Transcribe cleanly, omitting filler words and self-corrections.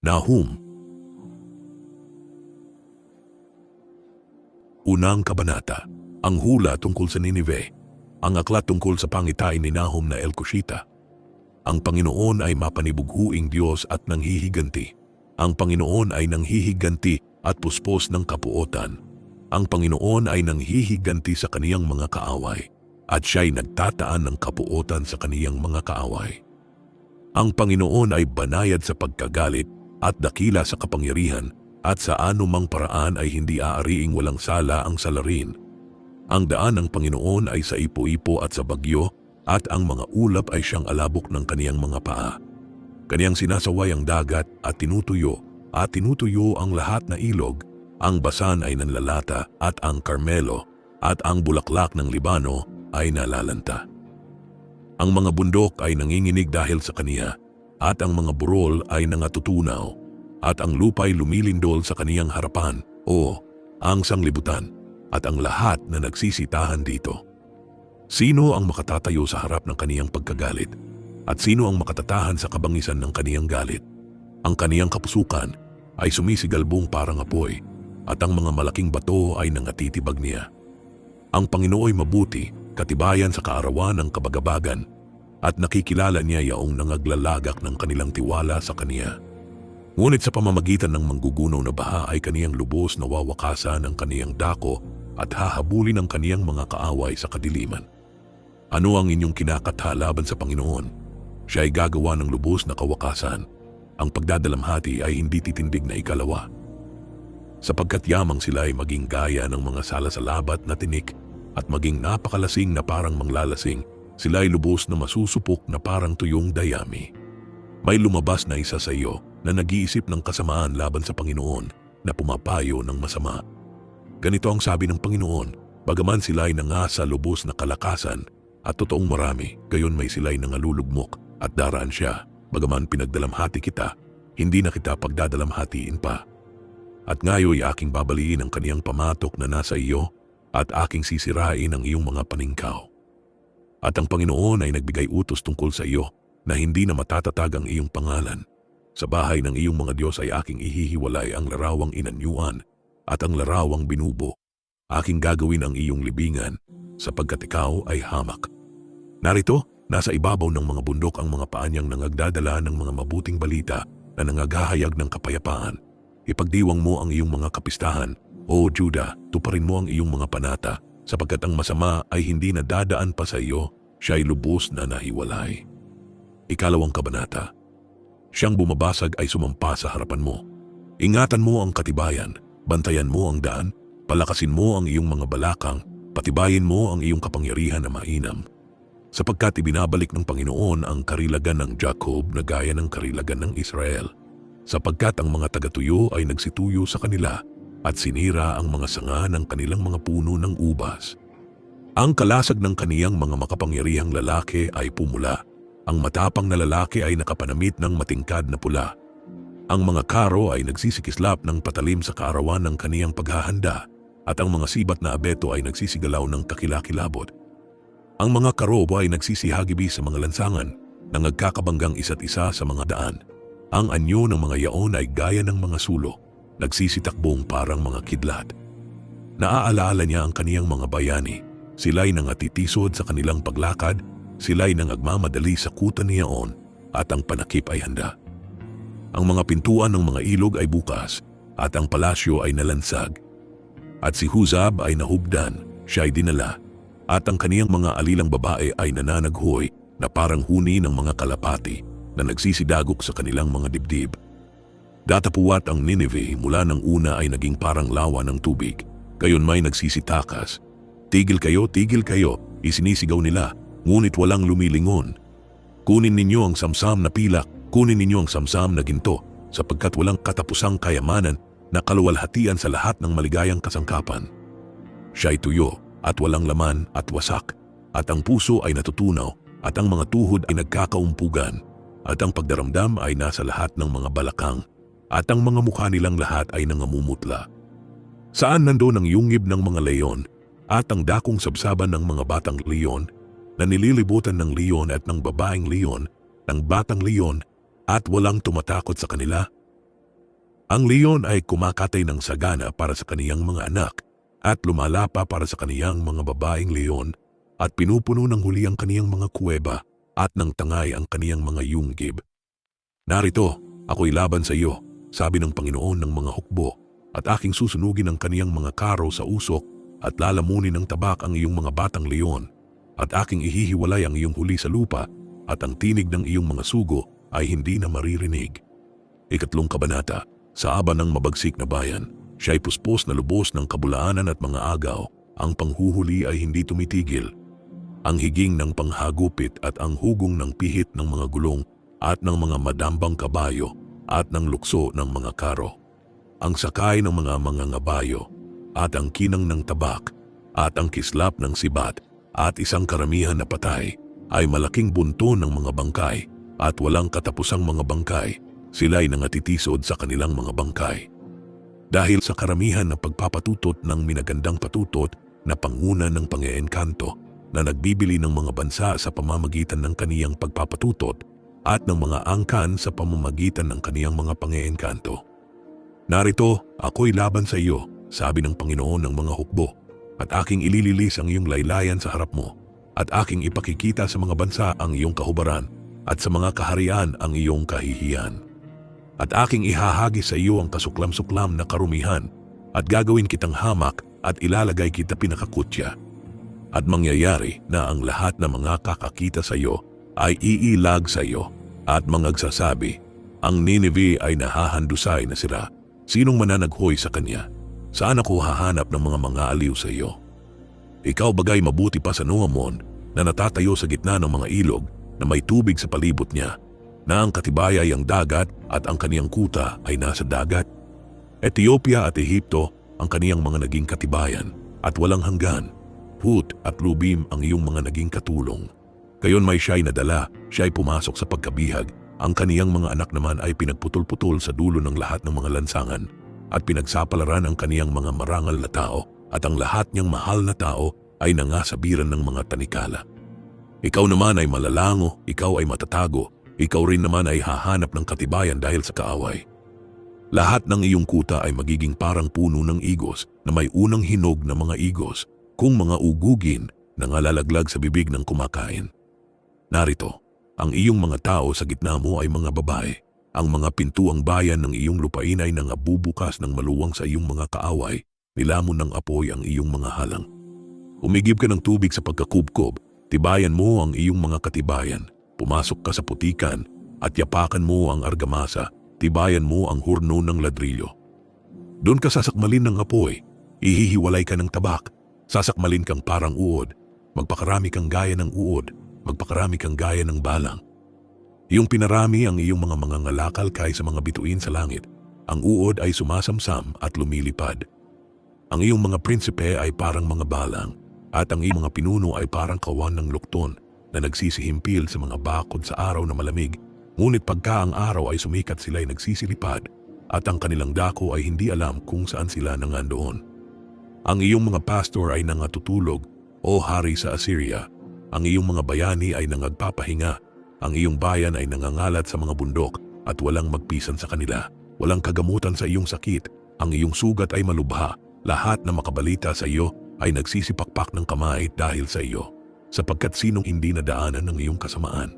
Nahum. Unang kabanata. Ang hula tungkol sa Ninive. Ang aklat tungkol sa pangitain ni Nahum na El-Cushita. Ang Panginoon ay mapanibughuing Diyos at nanghihiganti. Ang Panginoon ay nanghihiganti at puspos ng kapuotan. Ang Panginoon ay nanghihiganti sa kaniyang mga kaaway, at siya'y nagtataan ng kapuotan sa kaniyang mga kaaway. Ang Panginoon ay banayad sa pagkagalit at dakila sa kapangyarihan, at sa anumang paraan ay hindi aariing walang sala ang salarin. Ang daan ng Panginoon ay sa ipo-ipo at sa bagyo, at ang mga ulap ay siyang alabok ng kaniyang mga paa. Kaniyang sinasaway ang dagat at tinutuyo ang lahat na ilog. Ang Basan ay nanlalata at ang Carmelo at ang bulaklak ng Libano ay nalalanta. Ang mga bundok ay nanginginig dahil sa kaniya, at ang mga burol ay nangatutunaw, at ang lupa'y lumilindol sa kaniyang harapan, ang sanglibutan, at ang lahat na nagsisitahan dito. Sino ang makatatayo sa harap ng kaniyang pagkagalit? At sino ang makatatahan sa kabangisan ng kaniyang galit? Ang kaniyang kapusukan ay sumisigalbong parang apoy, at ang mga malaking bato ay nangatitibag niya. Ang Panginooy mabuti, katibayan sa kaarawan ng kabagabagan, at nakikilala niya yaong nangaglalagak ng kanilang tiwala sa kaniya. Ngunit sa pamamagitan ng manggugunaw na baha ay kaniyang lubos na wawakasan ang kaniyang dako at hahabulin ang kaniyang mga kaaway sa kadiliman. Ano ang inyong kinakatha laban sa Panginoon? Siya ay gagawa ng lubos na kawakasan. Ang pagdadalamhati ay hindi titindig na ikalawa. Sapagkat yamang sila ay maging gaya ng mga salasalabat na tinik at maging napakalasing na parang manglalasing, sila ay lubos na masusupok na parang tuyong dayami. May lumabas na isa sa iyo na nag-iisip ng kasamaan laban sa Panginoon na pumapayo ng masama. Ganito ang sabi ng Panginoon, bagaman sila ay nangasa lubos na kalakasan at totoong marami, gayon may sila'y nangalulugmok at daraan siya, bagaman pinagdalamhati kita, hindi na kita pagdadalamhatiin pa. At ngayo'y aking babaliin ang kaniyang pamatok na nasa iyo at aking sisirain ang iyong mga paningkaw. At ang Panginoon ay nagbigay utos tungkol sa iyo na hindi na matatatag ang iyong pangalan. Sa bahay ng iyong mga Diyos ay aking ihihiwalay ang larawang inanyuan at ang larawang binubo. Aking gagawin ang iyong libingan sapagkat ikaw ay hamak. Narito, nasa ibabaw ng mga bundok ang mga paa niyang nangagdadala ng mga mabuting balita na nangaghahayag ng kapayapaan. Ipagdiwang mo ang iyong mga kapistahan, O Juda, tuparin mo ang iyong mga panata, sapagkat ang masama ay hindi na dadaan pa sa iyo, siya ay lubos na nahiwalay. Ikalawang kabanata. Siyang bumabasag ay sumampa sa harapan mo. Ingatan mo ang katibayan, bantayan mo ang daan, palakasin mo ang iyong mga balakang, patibayin mo ang iyong kapangyarihan na mainam. Sapagkat ibinabalik ng Panginoon ang karilagan ng Jacob na gaya ng karilagan ng Israel. Sapagkat ang mga tagatuyo ay nagsituyo sa kanila at sinira ang mga sanga ng kanilang mga puno ng ubas. Ang kalasag ng kaniyang mga makapangyarihang lalaki ay pumula. Ang matapang na lalaki ay nakapanamit ng matingkad na pula. Ang mga karo ay nagsisikislap ng patalim sa kaarawan ng kaniyang paghahanda at ang mga sibat na abeto ay nagsisigalaw ng kakilakilabot. Ang mga karobo ay nagsisihagibi sa mga lansangan na nagkakabanggang isa't isa sa mga daan. Ang anyo ng mga yaon ay gaya ng mga sulo, nagsisitakbong parang mga kidlat. Naaalala niya ang kaniyang mga bayani, sila'y nangatitisod sa kanilang paglakad, sila'y nangagmamadali sa kuta ni Yaon, at ang panakip ay handa. Ang mga pintuan ng mga ilog ay bukas, at ang palasyo ay nalansag. At si Huzab ay nahubdan, siya ay dinala, at ang kaniyang mga alilang babae ay nananaghoy na parang huni ng mga kalapati na nagsisidagok sa kanilang mga dibdib. Datapuwat ang Nineveh mula ng una ay naging parang lawa ng tubig, gayon may nagsisitakas. Tigil kayo, isinisigaw nila, ngunit walang lumilingon. Kunin ninyo ang samsam na pilak, kunin ninyo ang samsam na ginto, sapagkat walang katapusang kayamanan na kaluwalhatian sa lahat ng maligayang kasangkapan. Siya'y tuyo at walang laman at wasak, at ang puso ay natutunaw, at ang mga tuhod ay nagkakaumpugan, at ang pagdaramdam ay nasa lahat ng mga balakang, at ang mga mukha nilang lahat ay nangamumutla. Saan nandoon ang yungib ng mga leon, at ang dakong sabsaban ng mga batang leon, na nililibutan ng leon at ng babaeng leon, ng batang leon, at walang tumatakot sa kanila? Ang leon ay kumakatay ng sagana para sa kaniyang mga anak at lumalapa para sa kaniyang mga babaeng leon at pinupuno ng huli ang kaniyang mga kuweba at ng tangay ang kaniyang mga yunggib. Narito, ako'y laban sa iyo, sabi ng Panginoon ng mga hukbo, at aking susunugin ang kaniyang mga karo sa usok at lalamunin ng tabak ang iyong mga batang leon at aking ihihiwalay ang iyong huli sa lupa at ang tinig ng iyong mga sugo ay hindi na maririnig. Ikatlong kabanata. Sa aba ng mabagsik na bayan, siya'y puspos na lubos ng kabulaanan at mga agaw. Ang panghuhuli ay hindi tumitigil. Ang higing ng panghagupit at ang hugong ng pihit ng mga gulong at ng mga madambang kabayo at ng lukso ng mga karo. Ang sakay ng mga mangangabayo at ang kinang ng tabak at ang kislap ng sibat at isang karamihan na patay ay malaking bunto ng mga bangkay at walang katapusang mga bangkay. Sila'y nangatitisod sa kanilang mga bangkay. Dahil sa karamihan na pagpapatutot ng minagandang patutot na panguna ng pang-eengkanto na nagbibili ng mga bansa sa pamamagitan ng kaniyang pagpapatutot at ng mga angkan sa pamamagitan ng kaniyang mga pang-eengkanto. Narito, ako'y laban sa iyo, sabi ng Panginoon ng mga hukbo, at aking ilililis ang iyong laylayan sa harap mo, at aking ipakikita sa mga bansa ang iyong kahubaran, at sa mga kaharian ang iyong kahihiyan. At aking ihahagis sa iyo ang kasuklam-suklam na karumihan at gagawin kitang hamak at ilalagay kita pinakakutya. At mangyayari na ang lahat ng mga kakakita sa iyo ay iilag sa iyo at mangagsasabi, ang Nineveh ay nahahandusay na sira. Sinong mananaghoy sa kanya? Saan ako hahanap ng mga aliw sa iyo? Ikaw bagay mabuti pa sa Noamon na natatayo sa gitna ng mga ilog na may tubig sa palibot niya, na ang katibay ay ang dagat at ang kaniyang kuta ay nasa dagat. Ethiopia at Ehipto ang kaniyang mga naging katibayan at walang hanggan. Put at Lubim ang iyong mga naging katulong. Kayon may siya'y nadala, siya'y pumasok sa pagkabihag. Ang kaniyang mga anak naman ay pinagputol-putol sa dulo ng lahat ng mga lansangan at pinagsapalaran ang kaniyang mga marangal na tao at ang lahat niyang mahal na tao ay nangasabiran ng mga tanikala. Ikaw naman ay malalango, ikaw ay matatago, ikaw rin naman ay hahanap ng katibayan dahil sa kaaway. Lahat ng iyong kuta ay magiging parang puno ng igos na may unang hinog na mga igos, kung mga ugugin na ngalalaglag sa bibig ng kumakain. Narito, ang iyong mga tao sa gitna mo ay mga babae. Ang mga pintuang bayan ng iyong lupain ay nangabubukas ng maluwang sa iyong mga kaaway, nilamon ng apoy ang iyong mga halang. Umigib ka ng tubig sa pagkakubkob, tibayan mo ang iyong mga katibayan. Pumasok ka sa putikan at yapakan mo ang argamasa, tibayan mo ang hurno ng ladrilyo. Doon ka sasakmalin ng apoy, ihihiwalay ka ng tabak, sasakmalin kang parang uod, magpakarami kang gaya ng uod, magpakarami kang gaya ng balang. Iyong pinarami ang iyong mga mangangalakal kaysa mga bituin sa langit, ang uod ay sumasamsam at lumilipad. Ang iyong mga prinsipe ay parang mga balang, at ang iyong mga pinuno ay parang kawan ng lukton, na nagsisihimpil sa mga bakod sa araw na malamig, ngunit pagka ang araw ay sumikat sila'y nagsisilipad at ang kanilang dako ay hindi alam kung saan sila nangandoon. Ang iyong mga pastor ay nangatutulog, o hari sa Assyria. Ang iyong mga bayani ay nangagpapahinga, ang iyong bayan ay nangangalat sa mga bundok at walang magpisan sa kanila. Walang kagamutan sa iyong sakit, ang iyong sugat ay malubha, lahat na makabalita sa iyo ay nagsisipakpak ng kamay dahil sa iyo. Sapagkat sinong hindi nadaanan ng iyong kasamaan?